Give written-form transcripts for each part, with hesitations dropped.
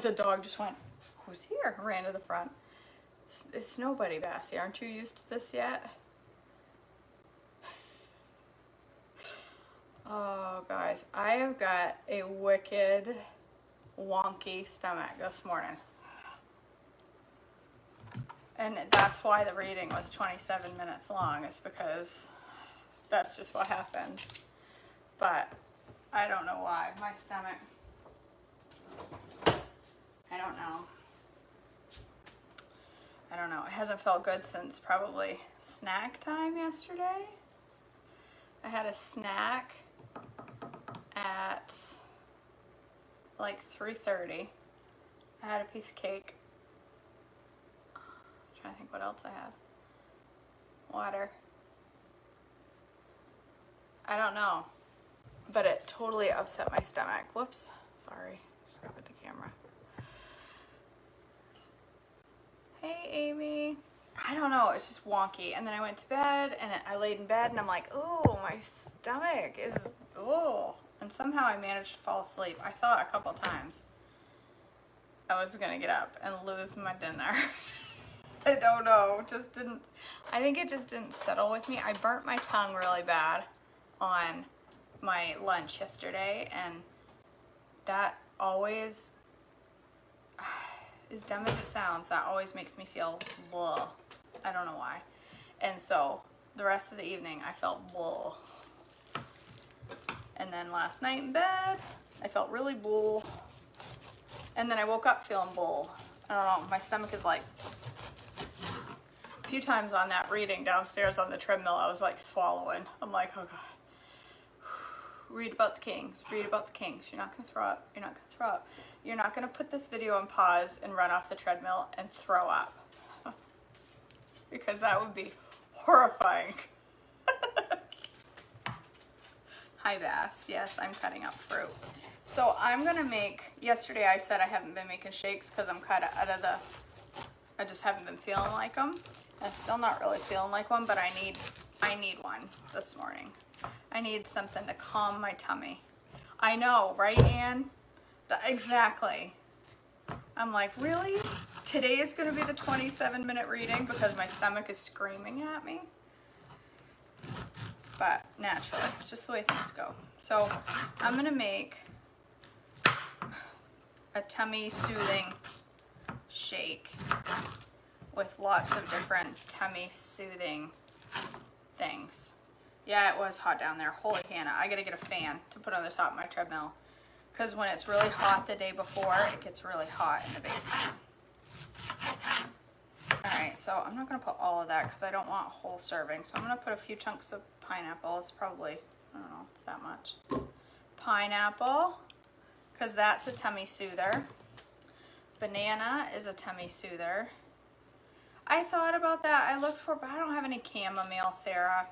the dog just went, who's here? Ran to the front. It's nobody, Bassy. Aren't you used to this yet? Oh, guys, I have got a wicked, wonky stomach this morning. And that's why the reading was 27 minutes long. It's because that's just what happens. But I don't know why. My stomach, I don't know. I don't know. It hasn't felt good since probably snack time yesterday. I had a snack at like 3:30. I had a piece of cake. I'm trying to think what else I had. Water. I don't know. But it totally upset my stomach. Whoops. Sorry. Just got with the camera. Hey, Amy. I don't know. It's just wonky. And then I went to bed and I laid in bed and I'm like, oh, my stomach is, oh. And somehow I managed to fall asleep. I thought a couple times I was going to get up and lose my dinner. I don't know. Just didn't, I think it just didn't settle with me. I burnt my tongue really bad on my lunch yesterday, and that always, as dumb as it sounds, that always makes me feel blah. I don't know why. And so the rest of the evening I felt blah. And then last night in bed I felt really blah. And then I woke up feeling blah. I don't know, my stomach is like, a few times on that reading downstairs on the treadmill I was like swallowing. I'm like, oh God. Read about the kings. Read about the kings. You're not going to throw up. You're not going to throw up. You're not going to put this video on pause and run off the treadmill and throw up. Because that would be horrifying. Hi, Bass. Yes, I'm cutting up fruit. So I'm going to make, yesterday I said I haven't been making shakes because I'm kind of out of the, I just haven't been feeling like them. I'm still not really feeling like one, but I need one this morning. I need something to calm my tummy. I know, right, Anne? Exactly. I'm like, really? Today is going to be the 27-minute reading because my stomach is screaming at me? But naturally, it's just the way things go. So I'm going to make a tummy soothing shake with lots of different tummy soothing things. Yeah, it was hot down there. Holy Hannah, I gotta get a fan to put on the top of my treadmill. Because when it's really hot the day before, it gets really hot in the basement. Alright, so I'm not gonna put all of that because I don't want a whole serving. So I'm gonna put a few chunks of pineapple. It's probably, I don't know, it's that much. Pineapple, because that's a tummy soother. Banana is a tummy soother. I thought about that. I looked for, but I don't have any chamomile, Sarah.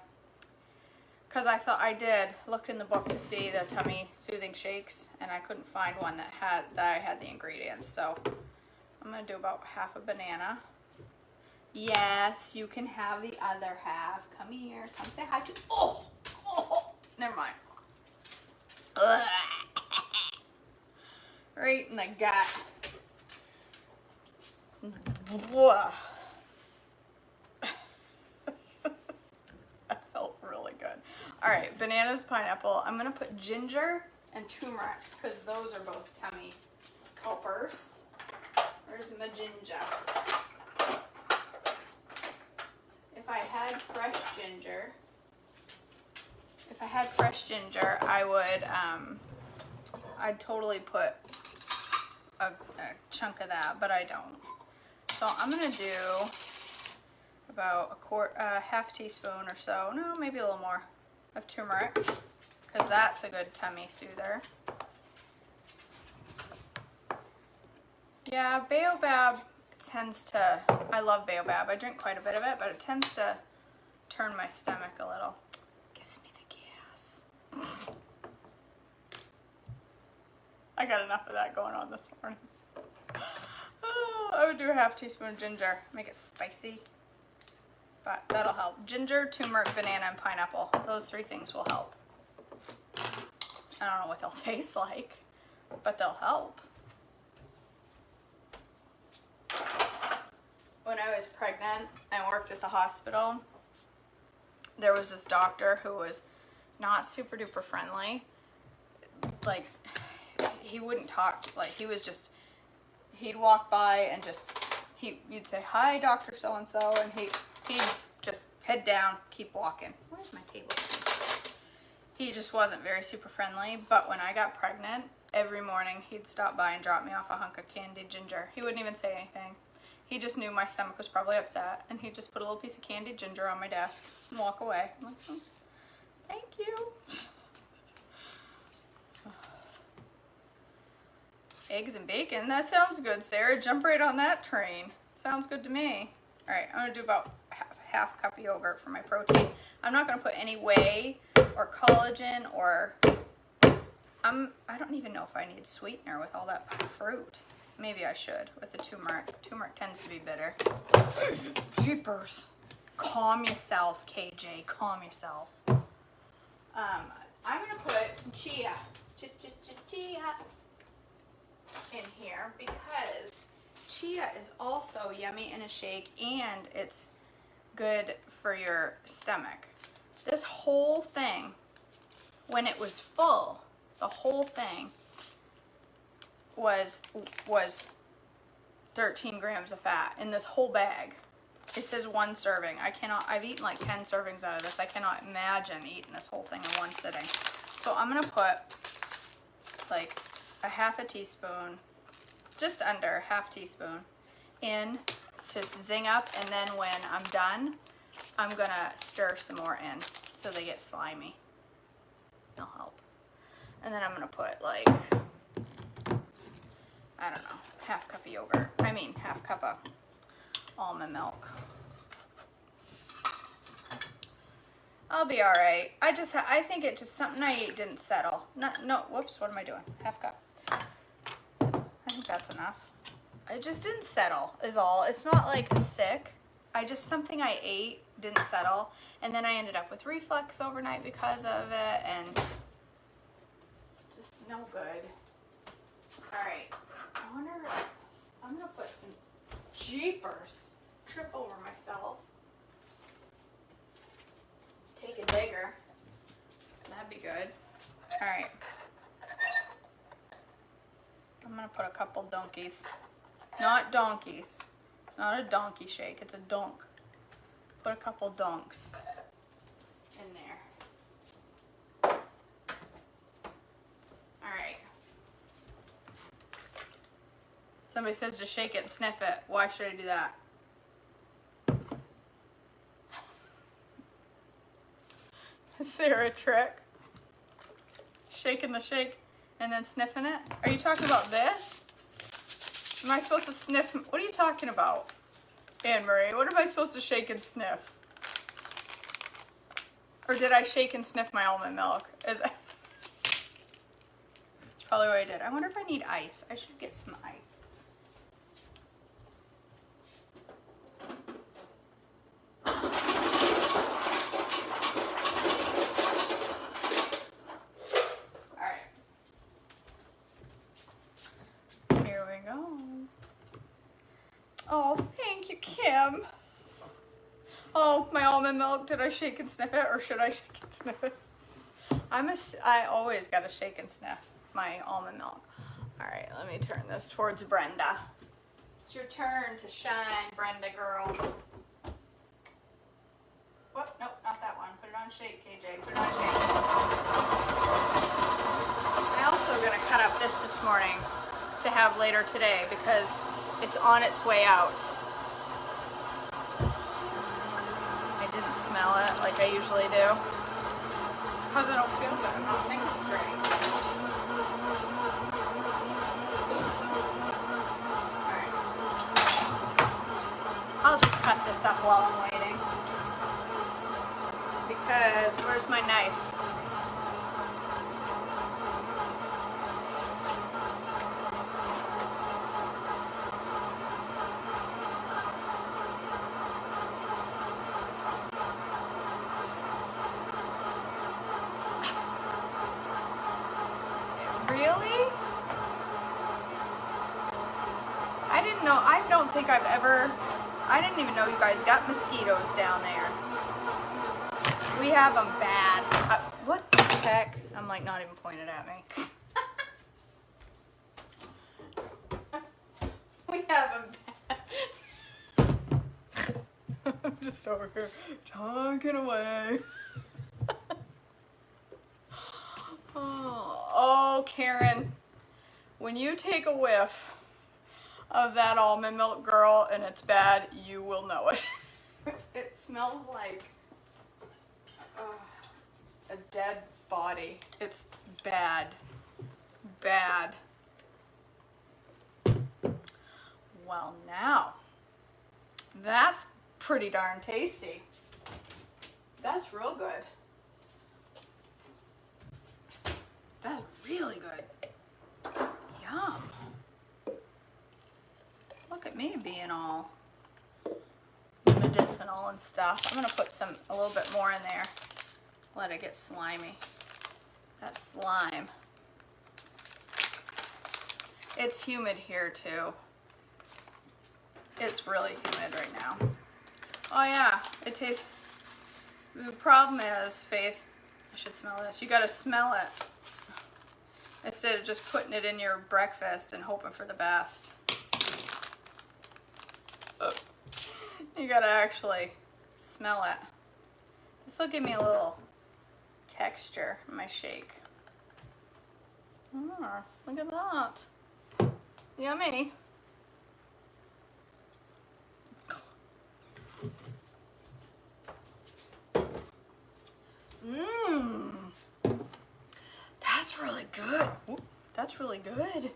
Because I thought I did, looked in the book to see the tummy soothing shakes, and I couldn't find one that I had the ingredients. So I'm going to do about half a banana. Yes, you can have the other half. Come here. Come say hi to, oh, never mind. Ugh. Right in the gut. Whoa. All right, bananas, pineapple. I'm gonna put ginger and turmeric because those are both tummy helpers. Where's my ginger? If I had fresh ginger, I would, I'd totally put a chunk of that, but I don't. So I'm gonna do about a half teaspoon or so, no, maybe a little more, of turmeric, because that's a good tummy soother. Yeah, baobab tends to, I love baobab. I drink quite a bit of it, but it tends to turn my stomach a little. Gives me the gas. I got enough of that going on this morning. Oh, I would do a half teaspoon of ginger, make it spicy. But that'll help. Ginger, turmeric, banana, and pineapple. Those three things will help. I don't know what they'll taste like, but they'll help. when I was pregnant and worked at the hospital, there was this doctor who was not super duper friendly. Like, he wouldn't talk. Like, he was just, he'd walk by and just, you'd say, "Hi, Dr. So-and-so," and he'd just head down, keep walking. Where's my table? He just wasn't very super friendly. But when I got pregnant, every morning he'd stop by and drop me off a hunk of candied ginger. He wouldn't even say anything. He just knew my stomach was probably upset, and he'd just put a little piece of candied ginger on my desk and walk away. I'm like, thank you. Eggs and bacon, that sounds good, Sarah. Jump right on that train. Sounds good to me. All right, I'm gonna do about half cup of yogurt for my protein. I'm not gonna put any whey or collagen or, I don't even know if I need sweetener with all that fruit. Maybe I should with the turmeric. Turmeric tends to be bitter. Jeepers. Calm yourself, KJ. Calm yourself. I'm gonna put some chia in here because chia is also yummy in a shake and it's good for your stomach. This whole thing, when it was full, the whole thing was 13 grams of fat in this whole bag. It says 1 serving. I've eaten like 10 servings out of this. I cannot imagine eating this whole thing in one sitting. So I'm gonna put like a half a teaspoon, just under a half teaspoon in to zing up, and then when I'm done, I'm gonna stir some more in so they get slimy. It'll help. And then I'm gonna put like, I don't know, half cup of yogurt. Half cup of almond milk. I'll be all right. I think it just, something I ate didn't settle. Whoops, what am I doing? Half cup. I think that's enough. It just didn't settle is all. It's not like sick. Something I ate didn't settle. And then I ended up with reflux overnight because of it, and just no good. All right, I'm gonna put some jeepers, trip over myself. Take a digger. That'd be good. All right. I'm gonna put a couple donkeys. Not donkeys. It's not a donkey shake, it's a donk. Put a couple donks in there. All right. Somebody says to shake it and sniff it. Why should I do that? Is there a trick? Shaking the shake and then sniffing it? Are you talking about this? Am I supposed to sniff? What are you talking about, Anne-Marie? What am I supposed to shake and sniff? Or did I shake and sniff my almond milk? It's probably what I did. I wonder if I need ice. I should get some ice. Oh, thank you, Kim. Oh, my almond milk. Did I shake and sniff it, or should I shake and sniff it? I always gotta shake and sniff my almond milk. All right, let me turn this towards Brenda. It's your turn to shine, Brenda girl. Whoop, nope, not that one. Put it on shake, KJ. Put it on shake. I'm also gonna cut up this morning to have later today because it's on its way out. I didn't smell it like I usually do. It's because I don't feel good. I'm not thinking straight. Alright. I'll just cut this up while I'm waiting. Because where's my knife? Really? I didn't know. I don't think I've ever I didn't even know you guys got mosquitoes down there. We have them bad. What the heck? I'm like not even pointed at me. We have them bad. I'm just over here talking away. Oh, Karen, when you take a whiff of that almond milk, girl, and it's bad, you will know it. It smells like a dead body. It's bad. Bad. Well, now, that's pretty darn tasty. That's real good. That's really good. Yum. Look at me being all medicinal and stuff. I'm gonna put a little bit more in there. Let it get slimy. That slime. It's humid here too. It's really humid right now. Oh yeah, it tastes. The problem is, Faith, I should smell this. You gotta smell it instead of just putting it in your breakfast and hoping for the best. You gotta actually smell it. This will give me a little texture in my shake. Oh, look at that. Yummy. Mmm. That's really good. Ooh, that's really good.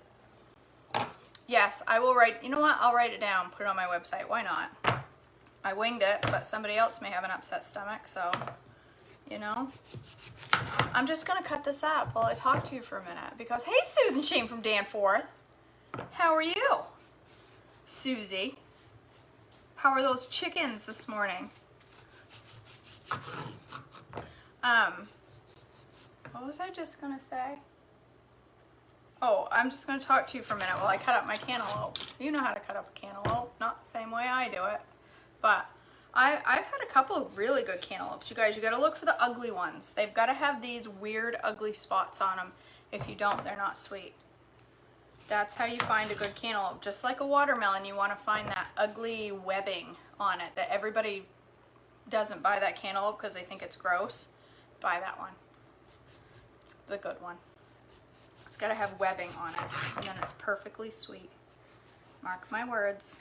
Yes, I will write, you know what? I'll write it down, put it on my website. Why not? I winged it, but somebody else may have an upset stomach, so, you know. I'm just going to cut this up while I talk to you for a minute because, hey, Susan Shane from Danforth. How are you, Susie? How are those chickens this morning? What was I just going to say? Oh, I'm just going to talk to you for a minute while I cut up my cantaloupe. You know how to cut up a cantaloupe, not the same way I do it. But I've had a couple of really good cantaloupes. You guys, you got to look for the ugly ones. They've got to have these weird, ugly spots on them. If you don't, they're not sweet. That's how you find a good cantaloupe. Just like a watermelon, you want to find that ugly webbing on it that everybody doesn't buy that cantaloupe because they think it's gross. Buy that one. It's the good one. It's got to have webbing on it, and then it's perfectly sweet. Mark my words.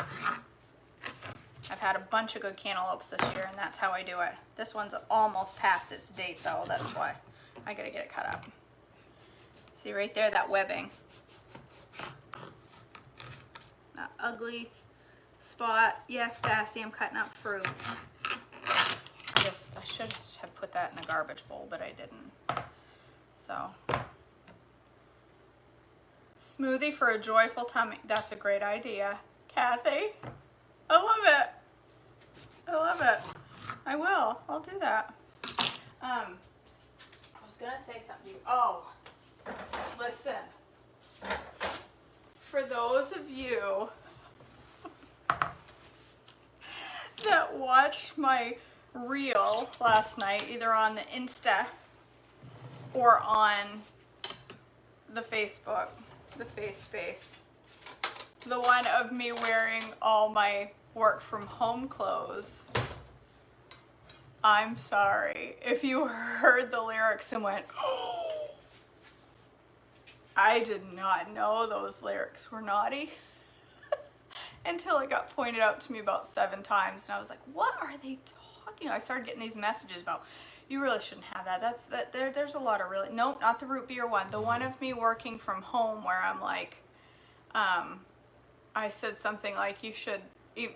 I've had a bunch of good cantaloupes this year, and that's how I do it. This one's almost past its date, though. That's why I got to get it cut up. See right there, that webbing. That ugly spot. Yes, Fassy, I'm cutting up fruit. I should have put that in a garbage bowl, but I didn't. So, smoothie for a joyful tummy. That's a great idea, Kathy. I love it. I love it. I will. I'll do that. I was gonna say something to you. Oh, listen. For those of you that watched my reel last night, either on the Insta or on the Facebook, the face space, the one of me wearing all my work from home clothes, I'm sorry if you heard the lyrics and went, oh, I did not know those lyrics were naughty until it got pointed out to me about 7 times, and I was like, what are they talking about? I started getting these messages about, you really shouldn't have that. There's a lot of really, nope, not the root beer one. The one of me working from home where I'm like, I said something like, you should,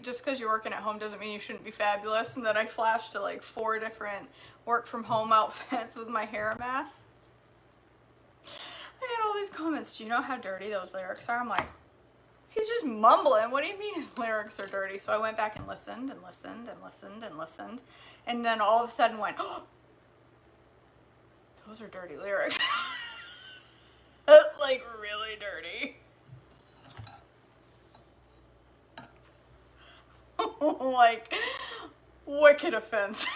just because you're working at home doesn't mean you shouldn't be fabulous. And then I flashed to like 4 different work from home outfits with my hair a mess. I had all these comments, do you know how dirty those lyrics are? I'm like, he's just mumbling. What do you mean his lyrics are dirty? So I went back and listened and listened and listened and listened. And then all of a sudden went, oh, those are dirty lyrics. Like really dirty. Like, wicked offensive.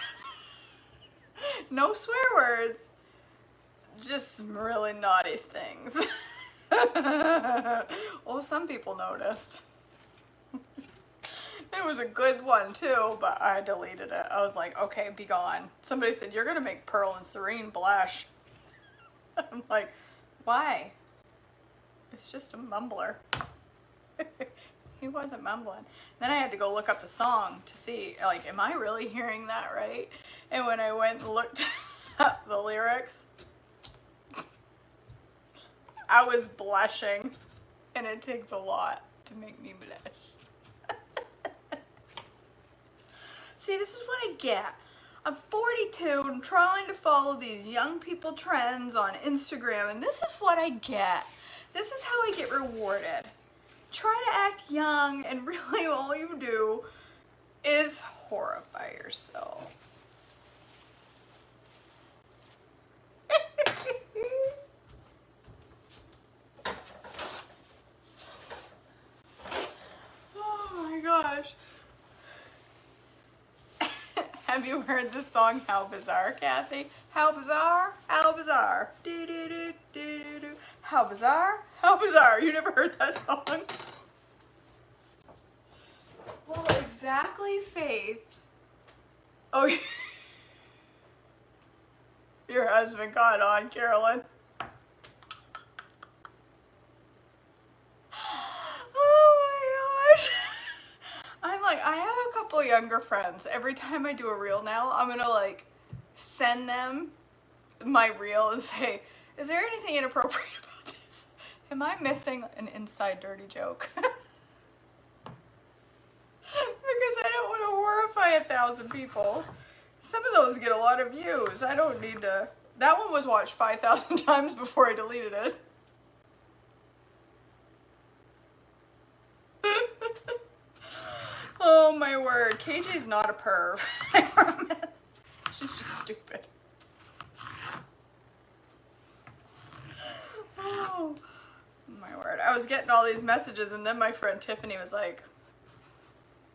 No swear words, just some really naughty things. Well, some people noticed. It was a good one too, but I deleted it. I was like, okay, be gone. Somebody said, you're gonna make Pearl and Serene blush. I'm like, why? It's just a mumbler. He wasn't mumbling. Then I had to go look up the song to see, like, am I really hearing that right? And when I went and looked up the lyrics, I was blushing. And it takes a lot to make me blush. See, this is what I get. I'm 42 and trying to follow these young people trends on Instagram, and this is what I get. This is how I get rewarded. Try to act young, and really all you do is horrify yourself. Oh my gosh. Have you heard this song, How Bizarre, Kathy? How bizarre, how bizarre. Do, do, do, do, do, do. How bizarre, how bizarre. You never heard that song? Well, exactly, Faith. Oh, your husband caught on, Carolyn. Oh my gosh. I'm like, I have a couple younger friends. Every time I do a reel now, I'm gonna like send them my reel and say, is there anything inappropriate about this? Am I missing an inside dirty joke? Because I don't want to horrify 1,000 people. Some of those get a lot of views. I don't need to. That one was watched 5,000 times before I deleted it. Oh my word, KJ's not a perv. I promise. She's just stupid. Oh my word. I was getting all these messages and then my friend Tiffany was like,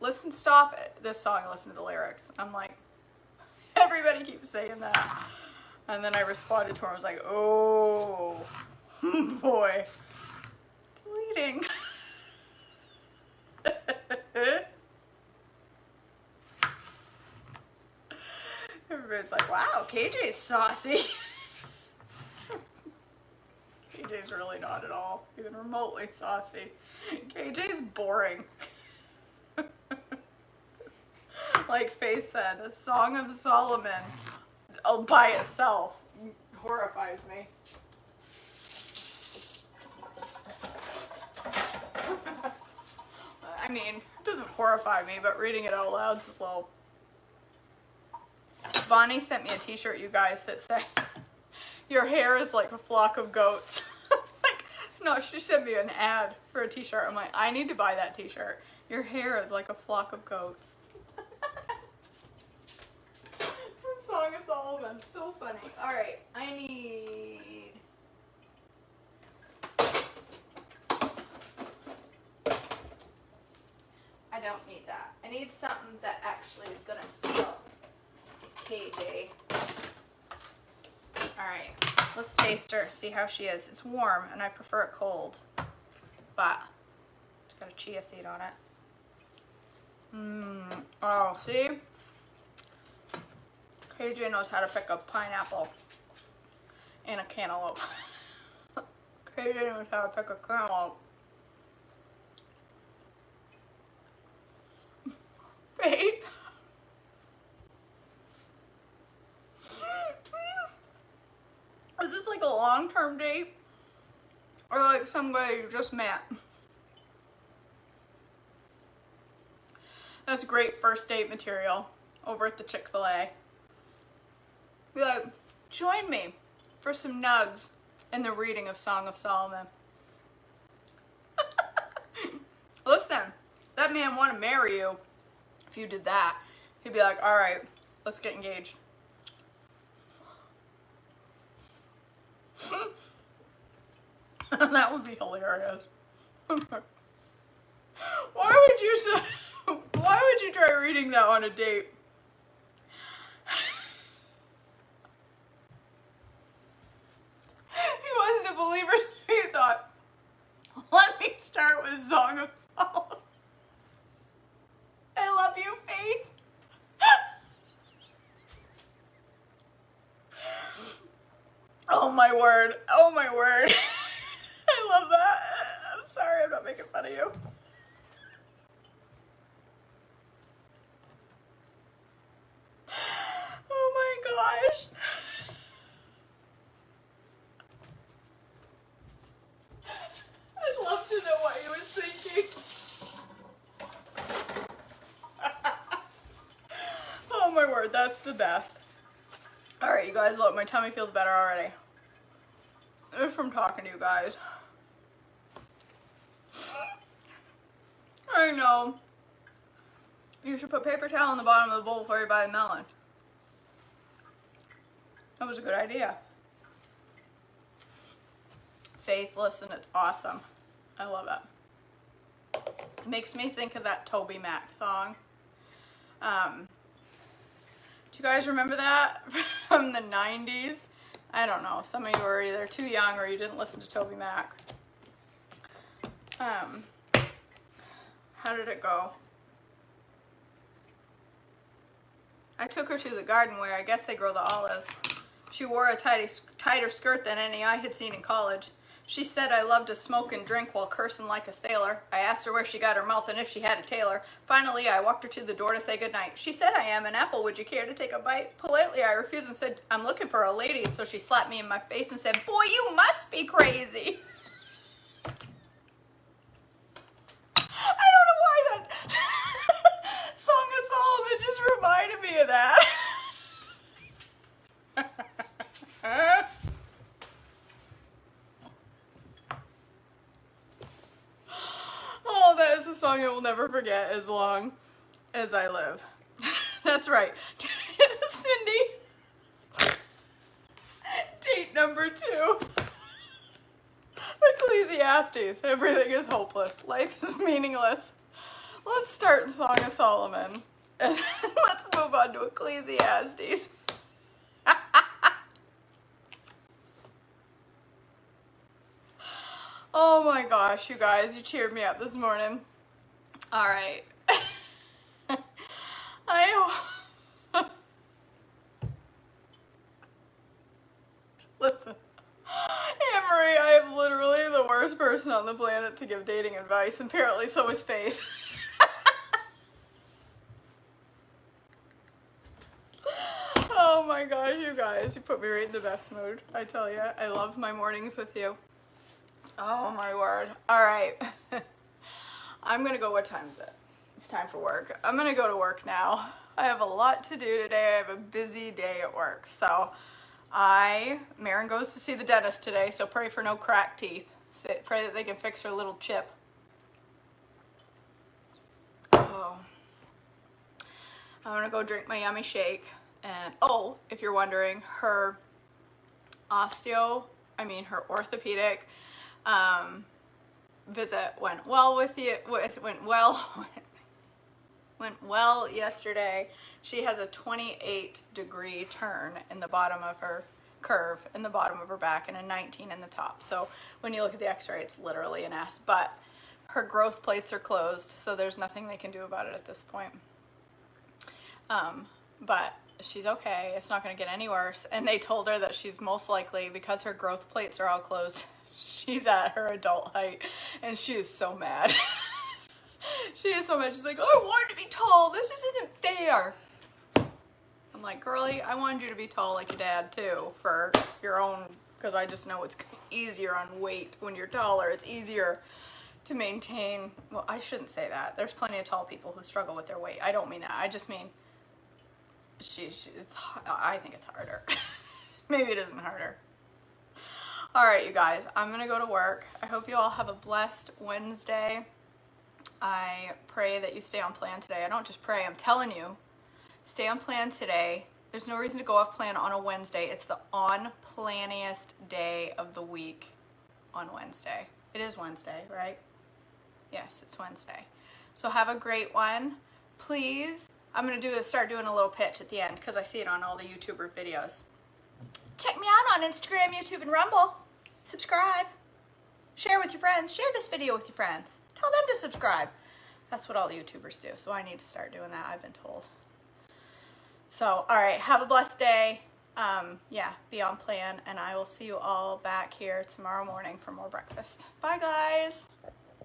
listen, stop this song and listen to the lyrics. I'm like, everybody keeps saying that. And then I responded to her and was like, oh boy. Deleting. Everybody's like, wow, KJ's saucy. KJ's really not at all, even remotely saucy. KJ's boring. Like Faith said, a Song of Solomon by itself horrifies me. I mean, it doesn't horrify me, but reading it out loud is a little... Bonnie sent me a t-shirt, you guys, that said, your hair is like a flock of goats. Like, no, she sent me an ad for a t-shirt. I'm like, I need to buy that t-shirt. Your hair is like a flock of goats. From Song of Solomon. So funny. All right, I need... I don't need that. I need something that actually is gonna seal KJ. Alright, let's taste her, see how she is. It's warm and I prefer it cold, but it's got a chia seed on it. Oh, see? KJ knows how to pick a pineapple and a cantaloupe. KJ knows how to pick a cantaloupe. Babe. Is this like a long-term date? Or like somebody you just met? That's great first date material over at the Chick-fil-A. Be like, join me for some nugs in the reading of Song of Solomon. Listen, that man want to marry you. If you did that, he'd be like, all right, let's get engaged. That would be hilarious. Why would you you try reading that on a date. He wasn't a believer, so he thought, let me start with Song of Solomon. I love you, Faith. Oh my word. Oh my word. I love that. I'm sorry, I'm not making fun of you. Oh my gosh. I'd love to know what he was thinking. Oh my word, that's the best. Alright, you guys, look, my tummy feels better already. Just from talking to you guys. I know. You should put paper towel in the bottom of the bowl before you buy the melon. That was a good idea. Faith, listen, it's awesome. I love it. It makes me think of that Toby Mac song. Do you guys remember that from the 90s? I don't know. Some of you were either too young or you didn't listen to Toby Mac. How did it go? I took her to the garden where I guess they grow the olives. She wore a tighter skirt than any I had seen in college. She said I loved to smoke and drink while cursing like a sailor. I asked her where she got her mouth and if she had a tailor. Finally, I walked her to the door to say goodnight. She said, I am an apple. Would you care to take a bite? Politely, I refused and said, I'm looking for a lady. So she slapped me in my face and said, boy, you must be crazy. I don't know why that Song of Solomon just reminded me of that. Oh, that is a song I will never forget as long as I live. That's right. Cindy. Date number 2. Ecclesiastes. Everything is hopeless. Life is meaningless. Let's start Song of Solomon. And let's move on to Ecclesiastes. Oh my gosh, you guys, you cheered me up this morning. All right. Listen, Anne-Marie, I am literally the worst person on the planet to give dating advice, and apparently so is Faith. Oh my gosh, you guys, you put me right in the best mood. I tell you, I love my mornings with you. Oh my word. All right. I'm gonna go, what time is it? It's time for work. I'm gonna go to work now. I have a lot to do today. I have a busy day at work. So Maren goes to see the dentist today, so pray for no cracked teeth. Pray that they can fix her little chip. Oh. I'm gonna go drink my yummy shake. And oh, if you're wondering, her orthopedic visit went well went well yesterday. She has a 28-degree turn in the bottom of her curve in the bottom of her back and a 19 in the top. So when you look at the x-ray, it's literally an S, but her growth plates are closed, so there's nothing they can do about it at this point. But she's okay. It's not going to get any worse. And they told her that she's most likely, because her growth plates are all closed, she's at her adult height, and she is so mad. She is so mad. She's like, oh, I wanted to be tall. This just isn't fair. I'm like, girlie, I wanted you to be tall like your dad too, for your own, because I just know it's easier on weight when you're taller. It's easier to maintain. Well, I shouldn't say that. There's plenty of tall people who struggle with their weight. I don't mean that. I just mean I think it's harder. Maybe it isn't harder. All right, you guys, I'm gonna go to work. I hope you all have a blessed Wednesday. I pray that you stay on plan today. I don't just pray, I'm telling you, stay on plan today. There's no reason to go off plan on a Wednesday. It's the on-planiest day of the week on Wednesday. It is Wednesday, right? Yes, it's Wednesday. So have a great one. please, I'm gonna start doing a little pitch at the end because I see it on all the YouTuber videos. Check me out on Instagram, YouTube, and Rumble. Subscribe. Share with your friends. Share this video with your friends. Tell them to subscribe. That's what all the YouTubers do. So I need to start doing that, I've been told. So, all right, have a blessed day. Yeah, be on plan, and I will see you all back here tomorrow morning for more breakfast. Bye, guys.